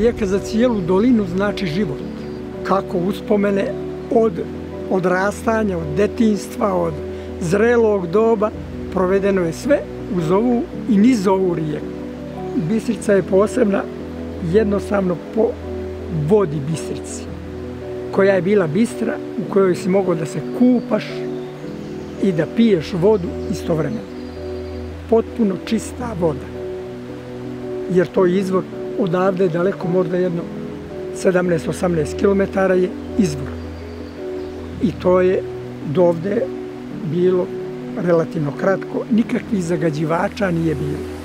rijeka za cijelu dolinu znači život. Kako uspomene od odrastanja, od detinjstva, od zrelog doba, provedeno je sve uz ovu i niz ovu rijeku. Bistrica je posebna jednostavno po vodi Bistrici, koja je bila bistra, u kojoj si mogao da se kupaš i da piješ vodu istovremeno. Potpuno čista voda, jer to je izvor odavde daleko, možda jedno 17-18 km je izvor. I to je dovde bilo relativno kratko, nikakvih zagađivača nije bilo.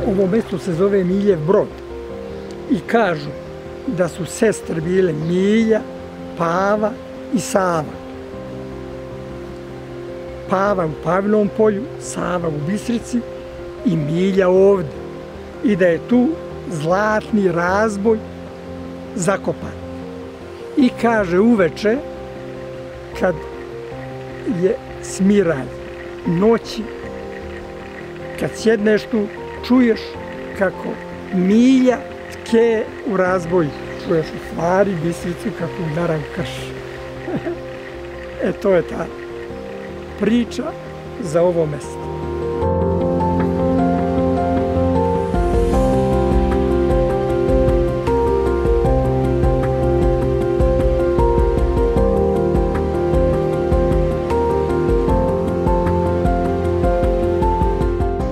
Ovo mesto se zove Miljev Brod i kažu da su sestre bile Milja, Pava i Sava. Pava u Pavinom polju, Sava u Bistrici i Milja ovde. I da je tu zlatni razboj zakopan. I kaže uveče, kad je smiraj noći, kad sjedneš tu, čuješ kako Milja tke u razboju. Čuješ u stvari Bistricu kako udara u krš. To je ta priča za ovo mesto.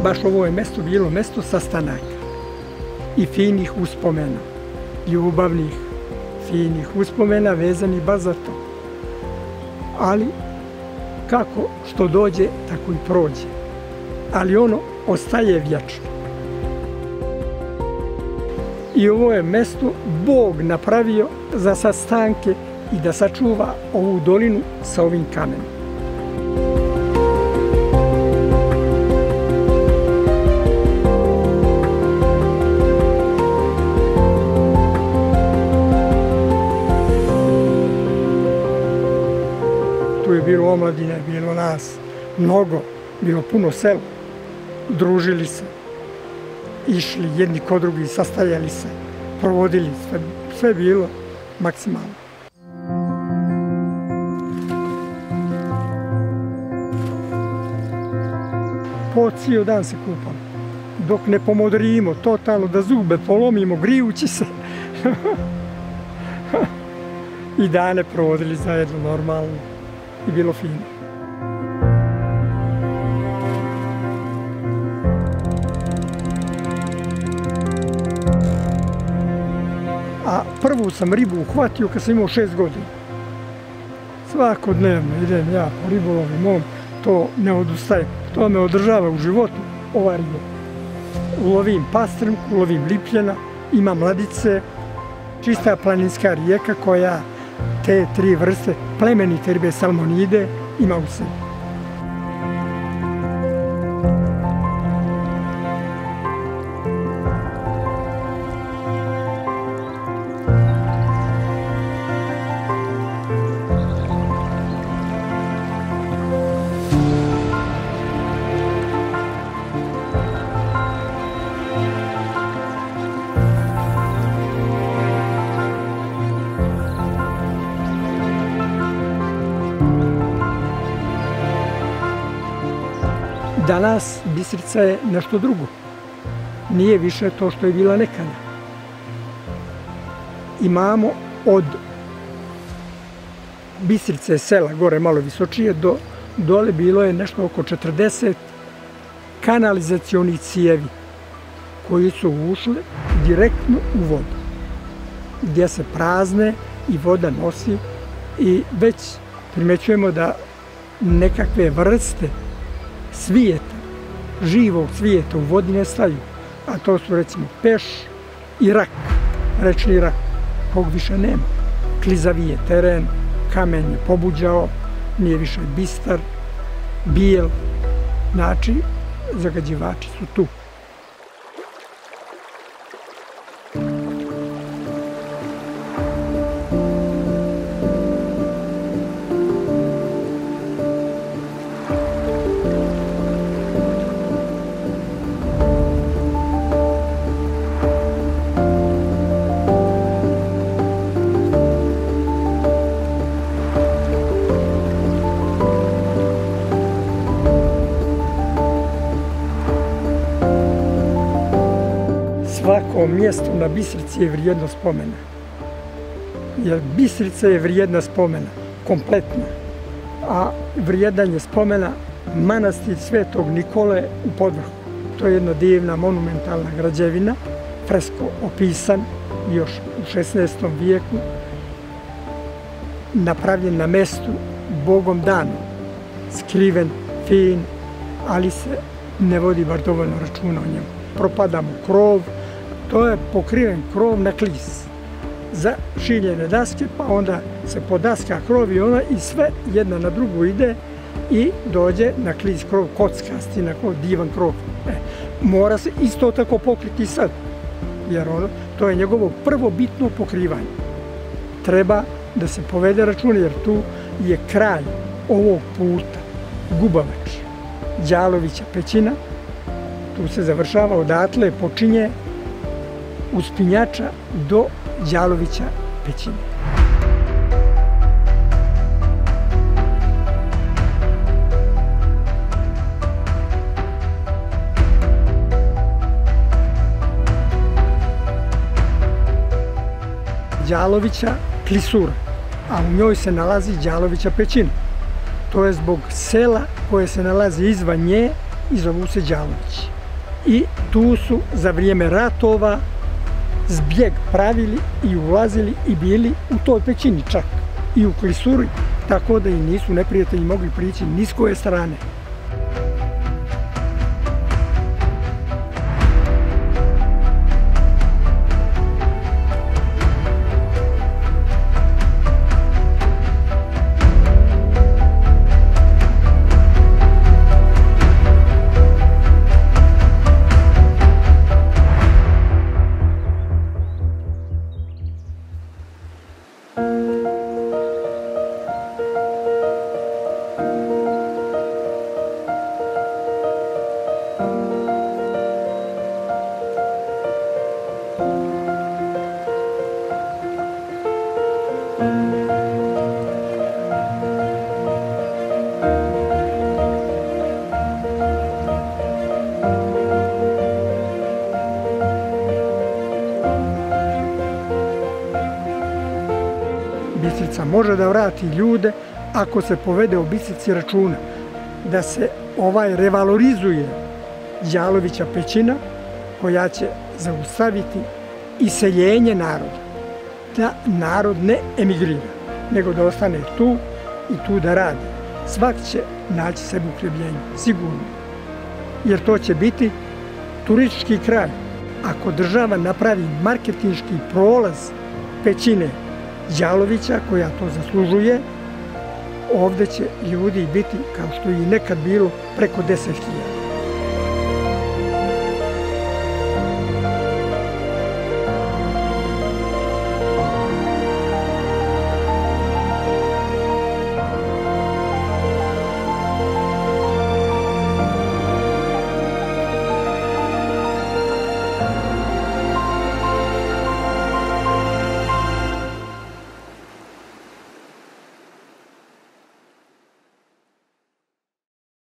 Baš ovo je mesto bilo mesto sastanaka i finih uspomena, ljubavnih, finih uspomena vezanih baš za to. Ali kako što dođe, tako i prođe. Ali ono ostaje vječno. I ovo je mesto Bog napravio za sastanke i da sačuva ovu dolinu sa ovim kamenom. Tu je bilo omladine, bilo nas mnogo, bilo puno sela. Družili se, išli jedni kod drugi, sastajali se, provodili, sve bilo maksimalno. Po cijel dan se kupamo, dok ne pomodrimo totalno, da zube polomimo grijući se. I dane provodili zajedno normalno i bilo fino. A prvu sam ribu uhvatio kad sam imao 6 godina. Svakodnevno idem ja po ribolovu mom, to ne odustaje. To me održava u životu, ova riba. Ulovim pastrnku, ulovim lipljena, imam mladice, čista planinska rijeka koja te 3 vrste plemenite ribe salmonide ima u sebi. Danas Bistrica je nešto drugo. Nije više to što je bila nekada. Imamo od Bistrice sela, gore malo visočije, do dole bilo je nešto oko 40 kanalizacionih cijevi koji su ušle direktno u vodu, gdje se prazne i voda nosi i već primećujemo da nekakve vrste svijeta, živog svijeta u vodi nestaju, a to su recimo peš i rak. rečni rak. Tog više nema. Klizavi je teren, kamen je pobuđao, nije više bistar, bijel. Znači, zagađivači su tu. Svako mjesto na Bistrici je vrijedno spomena. Jer Bistrica je vrijedna spomena, kompletna. A vrijedan je spomena manastir Svetog Nikole u Podvrhu. To je jedna divna monumentalna građevina, fresko opisan još u 16. vijeku, napravljen na mestu Bogom danom, skriven, fin, ali se ne vodi bar dovoljno računa o njemu. Propada mu krov, to je pokriven krov na klis za šiljene daske, pa onda se podaska krov i ona i sve jedna na drugu ide i dođe na klis krov, kockasti, na krov, divan krov. Mora se isto tako pokriti sad, jer to je njegovo prvo bitno pokrivanje. Treba da se povede računa, jer tu je kraj ovog puta, Gubavač, Đalovića pećina, tu se završava, odatle počinje uspinjača do Đalovića pećine. Đalovića klisura, a u njoj se nalazi Đalovića pećina. To je zbog sela koje se nalazi izvan nje i zovu se Đalovići. I tu su za vrijeme ratova zbjeg pravili i ulazili i bili u toj pećini čak i u klisuri, tako da i nisu neprijatelji mogli prići ni s koje strane. Bistrica može da vrati ljude ako se povede o Bistrici računa, da se revalorizuje Đalovića pećina koja će zaustaviti iseljenje naroda. Da narod ne emigrira, nego da ostane tu i tu da radi. Svak će naći sebi uhljebljenje, sigurno. Jer to će biti turistički kraj. Ako država napravi marketinški prolaz pećine Đalovića, koja to zaslužuje, ovdje će ljudi biti, kao što je i nekad bilo, preko 10.000.